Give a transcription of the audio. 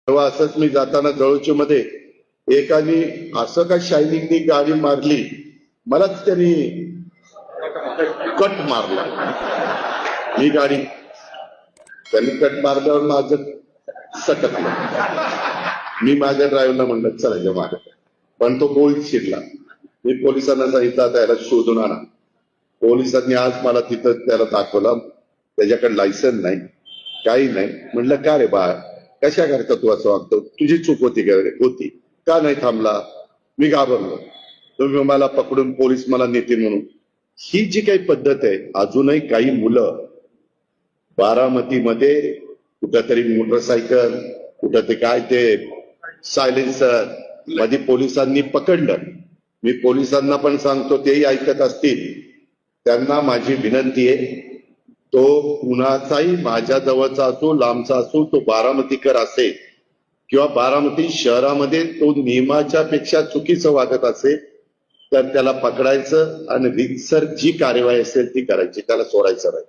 तेव्हा असंच मी जाताना जळूची मध्ये एकाने असं का शायनिंगनी गाडी मारली, मलाच त्यांनी कट मारला. ही गाडी त्यांनी कट मारल्यावर माझं सटकलं. मी माझ्या ड्रायव्हरला म्हणलं चला जे मागे, पण तो गोळीत शिरला. मी पोलिसांना सांगितलं त्याला शोधून आणा. पोलिसांनी आज मला तिथं त्याला दाखवलं, त्याच्याकडे लायसन नाही काही नाही. म्हणलं का रे बा, कशा करता तू असं वागतो, तुझी चूक होती का? होती. का नाही थांबला? मी घाबरलो. तुम्ही मला पकडून पोलीस मला नेतील म्हणून. ही जी काही पद्धत आहे, अजूनही काही मुलं बारामतीमध्ये कुठंतरी मोटरसायकल, कुठं ते काय ते सायलेन्सर मध्ये पोलिसांनी पकडलं. मी पोलिसांना पण सांगतो, तेही ऐकत असतील, त्यांना माझी विनंती आहे, तो कुणाचाही माझ्या जवळचा असो लांबचा असो, तो बारामतीकर असेल किंवा बारामती शहरामध्ये तो नियमाच्या पेक्षा चुकीचं वागत असेल तर त्याला पकडायचं आणि रीतसर जी कार्यवाही असेल ती करायची, त्याला सोडायचं नाही.